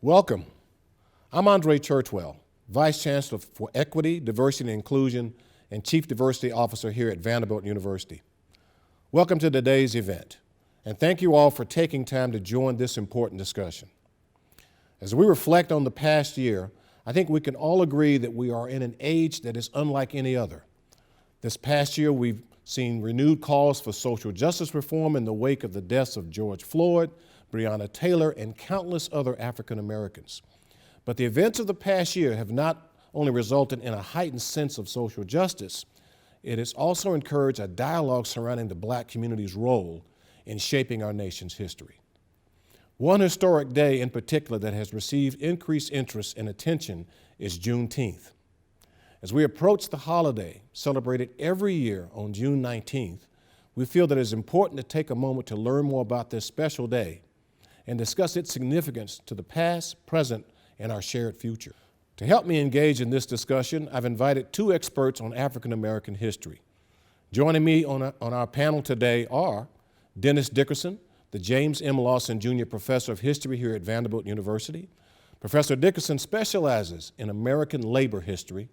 Welcome. I'm André Churchwell, Vice Chancellor for Equity, Diversity, and Inclusion, and Chief Diversity Officer here at Vanderbilt University. Welcome to today's event, and thank you all for taking time to join this important discussion. As we reflect on the past year, I think we can all agree that we are in an age that is unlike any other. This past year, we've seen renewed calls for social justice reform in the wake of the deaths of George Floyd, Breonna Taylor, and countless other African Americans. But the events of the past year have not only resulted in a heightened sense of social justice, it has also encouraged a dialogue surrounding the Black community's role in shaping our nation's history. One historic day in particular that has received increased interest and attention is Juneteenth. As we approach the holiday, celebrated every year on June 19th, we feel that it is important to take a moment to learn more about this special day and discuss its significance to the past, present, and our shared future. To help me engage in this discussion, I've invited two experts on African American history. Joining me on our panel today are Dennis Dickerson, the James M. Lawson Jr. Professor of History here at Vanderbilt University. Professor Dickerson specializes in American labor history,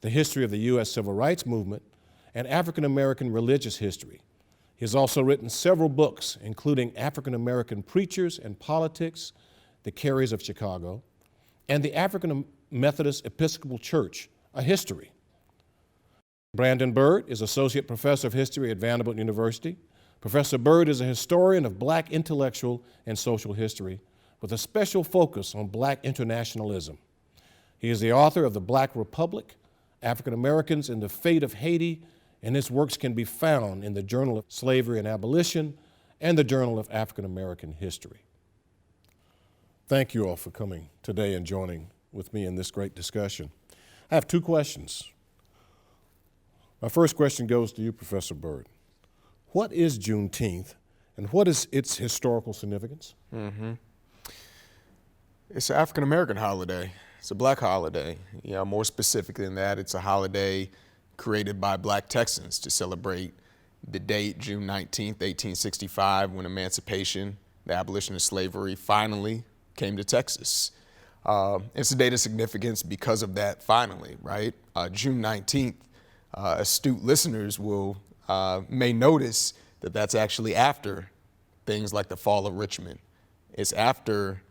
the history of the U.S. Civil Rights Movement, and African American religious history. He has also written several books, including African American Preachers and Politics, The Carries of Chicago, and the African Methodist Episcopal Church, A History. Brandon Byrd is Associate Professor of History at Vanderbilt University. Professor Byrd is a historian of Black intellectual and social history with a special focus on Black internationalism. He is the author of The Black Republic, African Americans and the Fate of Haiti, and his works can be found in the Journal of Slavery and Abolition and the Journal of African American History. Thank you all for coming today and joining with me in this great discussion. I have two questions. My first question goes to you, Professor Byrd. What is Juneteenth, and what is its historical significance? It's an African American holiday. It's a Black holiday. More specifically than that, it's a holiday created by Black Texans to celebrate the date, June 19th, 1865, when emancipation, the abolition of slavery, finally came to Texas. It's a date of significance because of that finally, right? June 19th, astute listeners may notice that that's actually after things like the fall of Richmond. It's after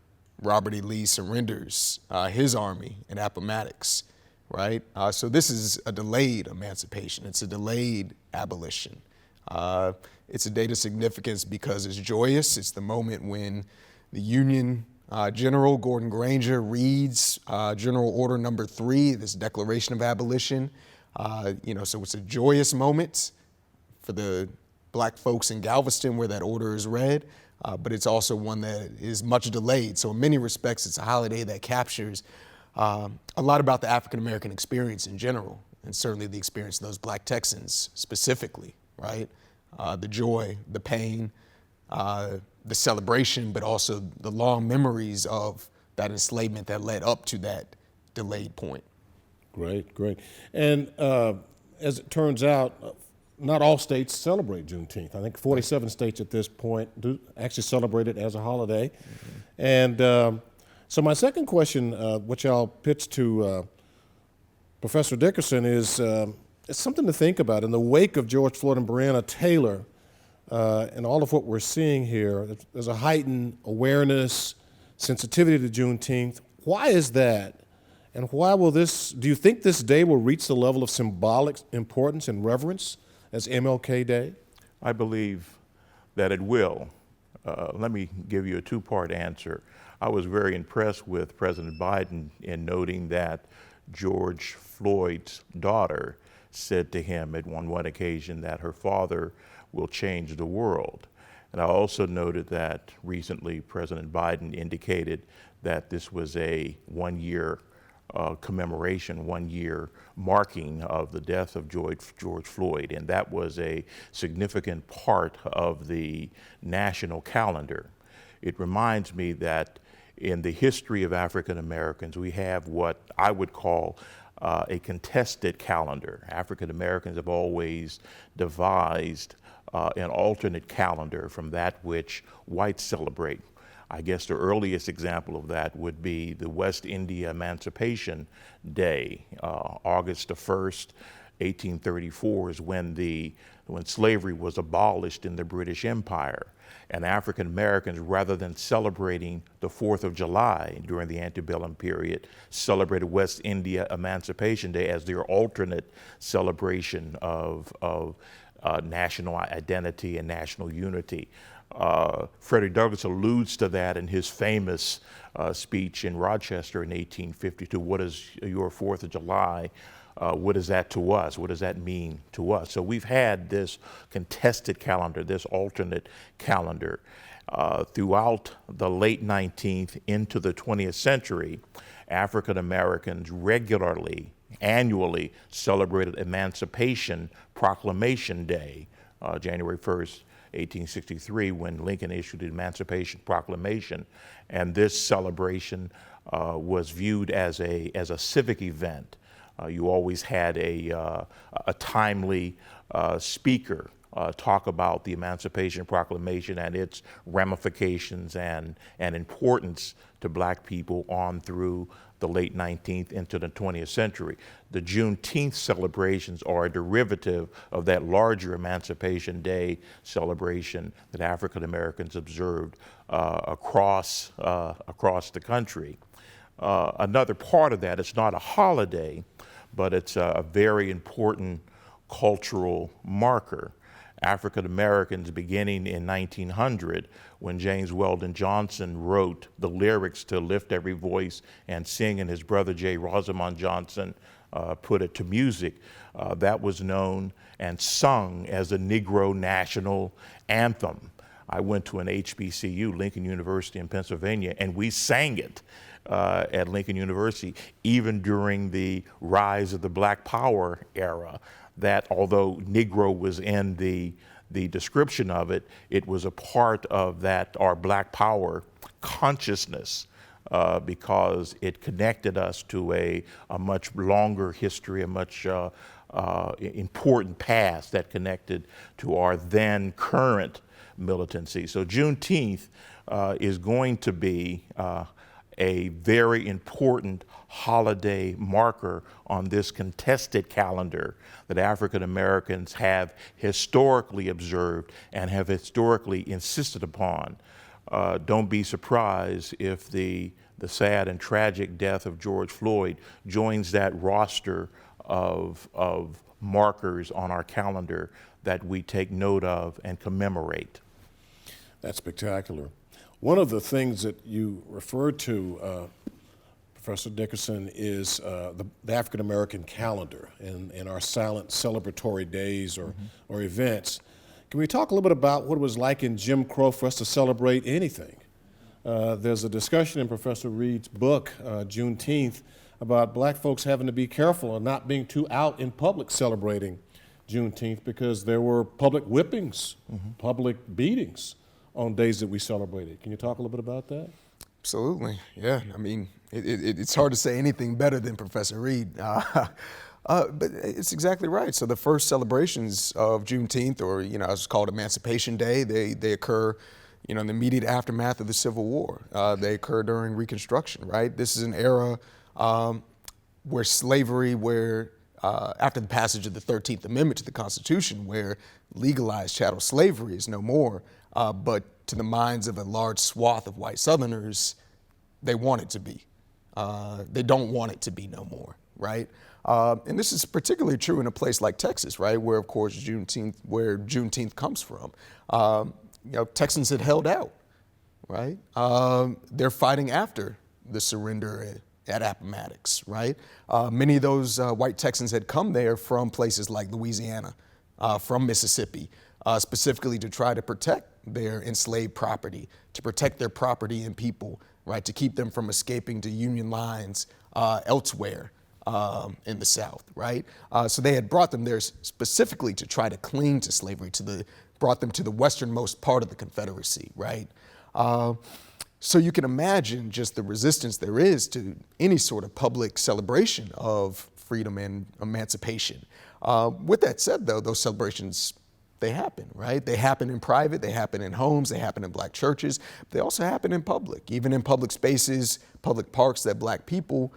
Robert E. Lee surrenders his army in Appomattox, right? So this is a delayed emancipation. It's a delayed abolition. It's a date of significance because it's joyous. It's the moment when the Union General Gordon Granger reads General Order Number 3, this Declaration of Abolition. So it's a joyous moment for the Black folks in Galveston where that order is read, but it's also one that is much delayed. So in many respects, it's a holiday that captures a lot about the African American experience in general, and certainly the experience of those Black Texans specifically, right? The joy, the pain, the celebration, but also the long memories of that enslavement that led up to that delayed point. Great, great. And as it turns out, not all states celebrate Juneteenth. I think 47 states at this point do actually celebrate it as a holiday. And so my second question, which I'll pitch to Professor Dickerson, is it's something to think about. In the wake of George Floyd and Breonna Taylor, and all of what we're seeing here, there's a heightened awareness, sensitivity to Juneteenth. Why is that? And why will do you think this day will reach the level of symbolic importance and reverence as MLK Day? I believe that it will. Let me give you a two-part answer. I was very impressed with President Biden in noting that George Floyd's daughter said to him at one occasion that her father will change the world. And I also noted that recently President Biden indicated that this was a one-year commemoration, 1 year marking of the death of George Floyd, and that was a significant part of the national calendar. It reminds me that in the history of African Americans, we have what I would call a contested calendar. African Americans have always devised an alternate calendar from that which whites celebrate. I guess the earliest example of that would be the West India Emancipation Day. August the 1st, 1834 is when slavery was abolished in the British Empire. And African Americans, rather than celebrating the 4th of July during the antebellum period, celebrated West India Emancipation Day as their alternate celebration of national identity and national unity. Frederick Douglass alludes to that in his famous speech in Rochester in 1852. What is your 4th of July? What is that to us? What does that mean to us? So we've had this contested calendar, this alternate calendar, throughout the late 19th into the 20th century. African Americans regularly, annually celebrated Emancipation Proclamation Day, January 1st, 1863, when Lincoln issued the Emancipation Proclamation. And this celebration was viewed as a civic event. You always had a timely speaker talk about the Emancipation Proclamation and its ramifications and importance to black people on through the late 19th into the 20th century. The Juneteenth celebrations are a derivative of that larger Emancipation Day celebration that African Americans observed across the country. Another part of that, it's not a holiday, but it's a very important cultural marker. African Americans, beginning in 1900, when James Weldon Johnson wrote the lyrics to Lift Every Voice and Sing, and his brother J. Rosamond Johnson put it to music, that was known and sung as the Negro National Anthem. I went to an HBCU, Lincoln University in Pennsylvania, and we sang it at Lincoln University, even during the rise of the Black Power era. That although Negro was in the description of it, it was a part of that, our Black Power consciousness, because it connected us to a much longer history, a much important past that connected to our then current militancy. So Juneteenth is going to be a very important holiday marker on this contested calendar that African Americans have historically observed and have historically insisted upon. Don't be surprised if the sad and tragic death of George Floyd joins that roster of markers on our calendar that we take note of and commemorate. That's spectacular. One of the things that you referred to, Professor Dickerson, is the African American calendar and our silent celebratory days or events. Can we talk a little bit about what it was like in Jim Crow for us to celebrate anything? There's a discussion in Professor Reed's book, Juneteenth, about black folks having to be careful and not being too out in public celebrating Juneteenth because there were public whippings, public beatings on days that we celebrated. Can you talk a little bit about that? Absolutely, yeah. I mean, it's hard to say anything better than Professor Reed. But it's exactly right. So the first celebrations of Juneteenth, or it's called Emancipation Day, they occur, in the immediate aftermath of the Civil War. They occur during Reconstruction, right? This is an era where slavery, after the passage of the 13th Amendment to the Constitution, where legalized chattel slavery is no more, but to the minds of a large swath of white Southerners, they want it to be. They don't want it to be no more, right? And this is particularly true in a place like Texas, right, where, of course, Juneteenth comes from. Texans had held out, right? They're fighting after the surrender at Appomattox, right? Many of those white Texans had come there from places like Louisiana, from Mississippi, specifically to try to protect their enslaved property, to protect their property and people, right, to keep them from escaping to Union lines elsewhere in the South, right? So they had brought them there specifically to try to cling to slavery, brought them to the westernmost part of the Confederacy, right? So you can imagine just the resistance there is to any sort of public celebration of freedom and emancipation. With that said, though, those celebrations they happen, right? They happen in private, they happen in homes, they happen in black churches. They also happen in public, even in public spaces, public parks that black people,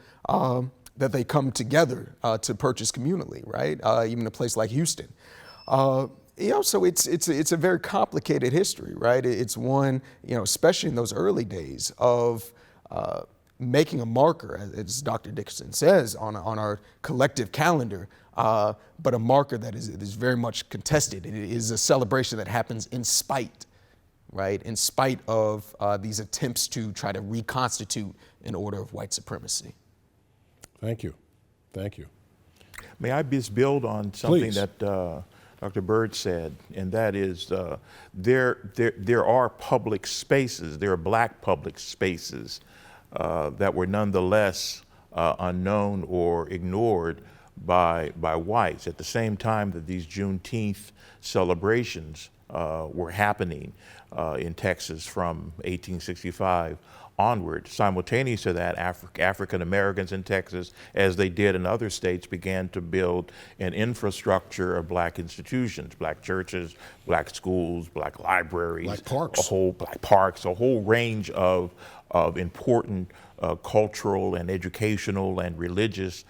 that they come together to purchase communally, right? Even a place like Houston. So it's a very complicated history, right? It's one, especially in those early days of making a marker, as Dr. Dickerson says, on our collective calendar, but a marker that is very much contested. It is a celebration that happens in spite, right? In spite of these attempts to try to reconstitute an order of white supremacy. Thank you. Thank you. May I just build on something Please. that Dr. Byrd said, and that is there are public spaces, there are black public spaces that were nonetheless unknown or ignored by whites. At the same time that these Juneteenth celebrations were happening in Texas from 1865 onward, simultaneous to that, African Americans in Texas, as they did in other states, began to build an infrastructure of black institutions, black churches, black schools, black libraries, Black parks. a whole range of important cultural and educational and religious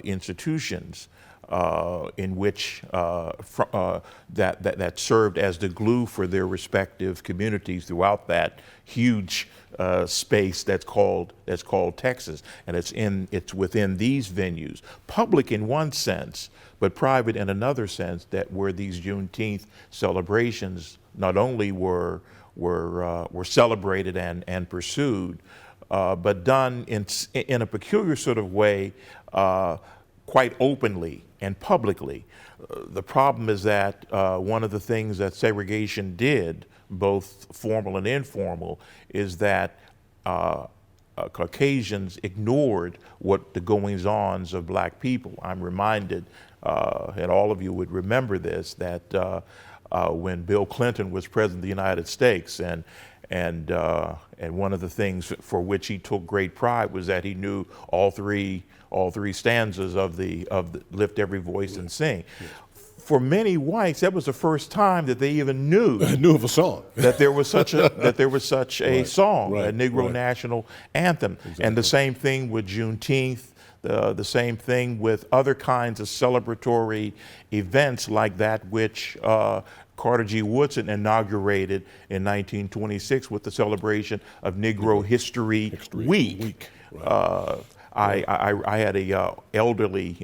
institutions in which that served as the glue for their respective communities throughout that huge space that's called Texas, and it's within these venues, public in one sense, but private in another sense, that where these Juneteenth celebrations not only were celebrated and pursued, but done in a peculiar sort of way, quite openly and publicly. The problem is that one of the things that segregation did, both formal and informal, is that Caucasians ignored what the goings-ons of black people. I'm reminded, and all of you would remember this, that when Bill Clinton was president of the United States, and one of the things for which he took great pride was that he knew all three stanzas of the Lift Every Voice and Sing. Yeah. For many whites, that was the first time that they even knew of a song, that there was such a Right. song, Right. a Negro Right. national anthem. Exactly. And the same thing with Juneteenth, the same thing with other kinds of celebratory events like that which Carter G. Woodson inaugurated in 1926 with the celebration of Negro History Week. Right. I had a elderly,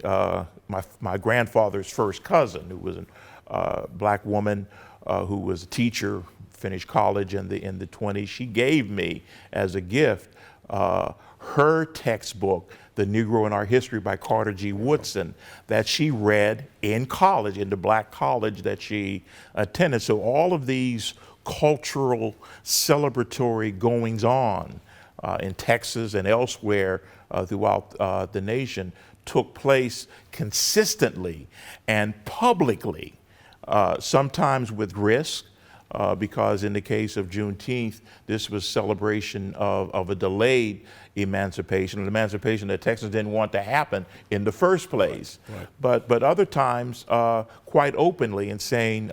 my grandfather's first cousin, who was a black woman who was a teacher, finished college in the 20s. She gave me as a gift her textbook, The Negro in Our History by Carter G. Woodson, that she read in college, in the black college that she attended. So all of these cultural celebratory goings on in Texas and elsewhere throughout the nation took place consistently and publicly, sometimes with risk, because in the case of Juneteenth, this was celebration of a delayed emancipation, an emancipation that Texans didn't want to happen in the first place. Right. But other times, quite openly, in saying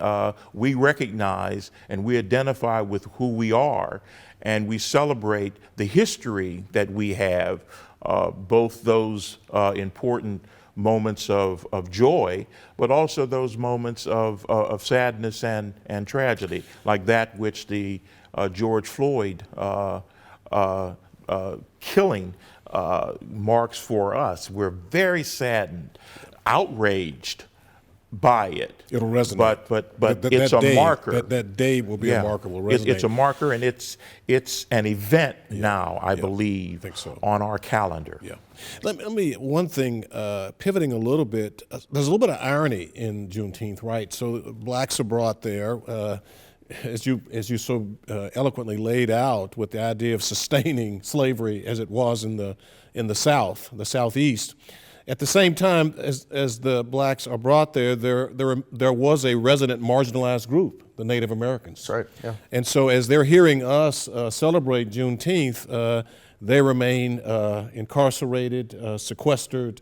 we recognize and we identify with who we are, and we celebrate the history that we have, both those important moments of joy, but also those moments of sadness and tragedy, like that which the George Floyd killing marks for us. We're very saddened, outraged by it. It'll resonate. But it's a marker. That day will be a marker. Will resonate. It's a marker, and it's an event now, I believe, think so. on our calendar. Yeah. Let me one thing, pivoting a little bit. There's a little bit of irony in Juneteenth, right? So blacks are brought there, as you so eloquently laid out, with the idea of sustaining slavery as it was in the South, the Southeast. At the same time, as the blacks are brought there was a resident marginalized group, the Native Americans. That's right, yeah. And so as they're hearing us celebrate Juneteenth, they remain incarcerated, sequestered,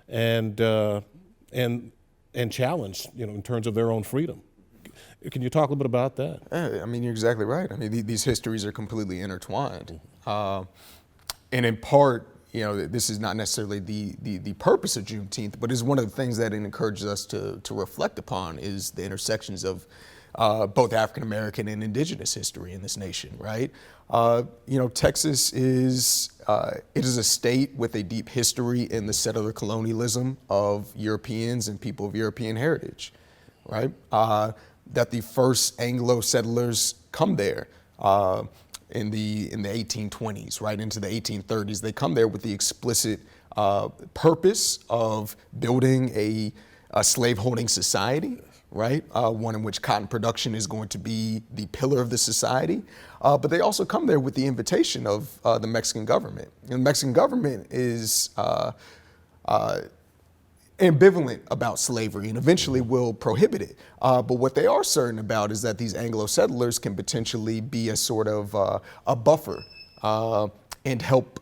and and challenged, in terms of their own freedom. Can you talk a little bit about that? I mean, you're exactly right. I mean, these histories are completely intertwined. And in part, this is not necessarily the purpose of Juneteenth, but is one of the things that it encourages us to reflect upon is the intersections of both African American and indigenous history in this nation, right? Texas is it is a state with a deep history in the settler colonialism of Europeans and people of European heritage, right? That the first Anglo settlers come there in the 1820s, right into the 1830s. They come there with the explicit purpose of building a slaveholding society, right? One in which cotton production is going to be the pillar of the society. But they also come there with the invitation of the Mexican government. And the Mexican government is ambivalent about slavery and eventually will prohibit it. But what they are certain about is that these Anglo settlers can potentially be a sort of a buffer and help,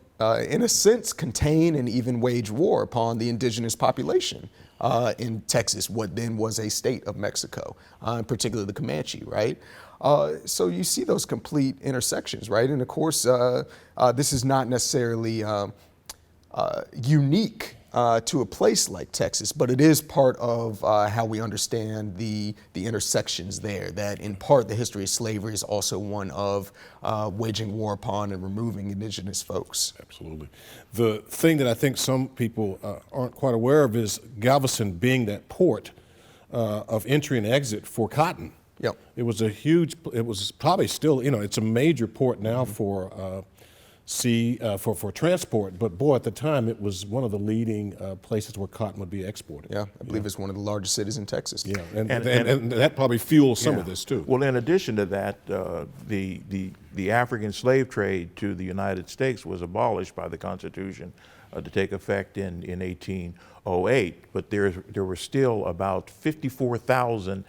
in a sense, contain and even wage war upon the indigenous population in Texas, what then was a state of Mexico, in particular the Comanche, right? So you see those complete intersections, right? And of course, this is not necessarily unique to a place like Texas, but it is part of how we understand the intersections there, that in part the history of slavery is also one of waging war upon and removing indigenous folks. Absolutely. The thing that I think some people aren't quite aware of is Galveston being that port of entry and exit for cotton. Yep. It was probably still, it's a major port now for for transport, but boy, at the time it was one of the leading places where cotton would be exported. Yeah, I believe it's one of the largest cities in Texas. Yeah, and that probably fuels some of this too. Well, in addition to that, the African slave trade to the United States was abolished by the Constitution to take effect in 1808, but there were still about 54,000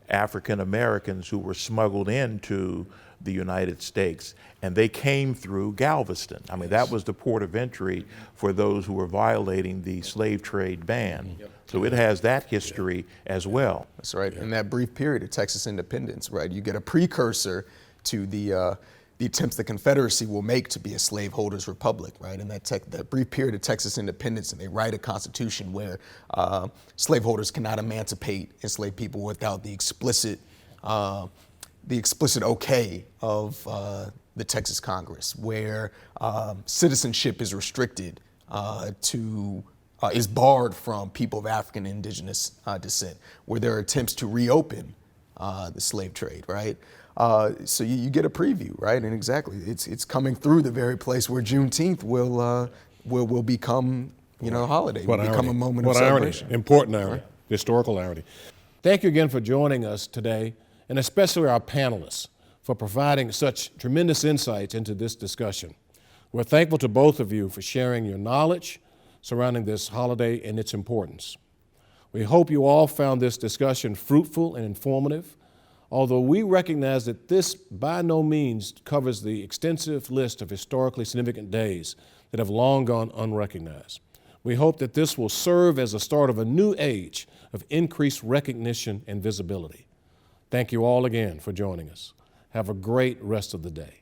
African Americans who were smuggled into the United States, and they came through Galveston. I mean, that was the port of entry for those who were violating the slave trade ban. Yep. So it has that history as well. That's right. In that brief period of Texas independence, right, you get a precursor to the attempts the Confederacy will make to be a slaveholders republic, right? In that brief period of Texas independence, and they write a constitution where slaveholders cannot emancipate enslaved people without the explicit okay of the Texas Congress, where citizenship is restricted is barred from people of African and indigenous descent, where there are attempts to reopen the slave trade, right? So you get a preview, right? And exactly, it's coming through the very place where Juneteenth will become, a holiday, will become a moment of celebration. Irony, important irony, historical irony. Thank you again for joining us today, and especially our panelists for providing such tremendous insights into this discussion. We're thankful to both of you for sharing your knowledge surrounding this holiday and its importance. We hope you all found this discussion fruitful and informative, although we recognize that this by no means covers the extensive list of historically significant days that have long gone unrecognized. We hope that this will serve as a start of a new age of increased recognition and visibility. Thank you all again for joining us. Have a great rest of the day.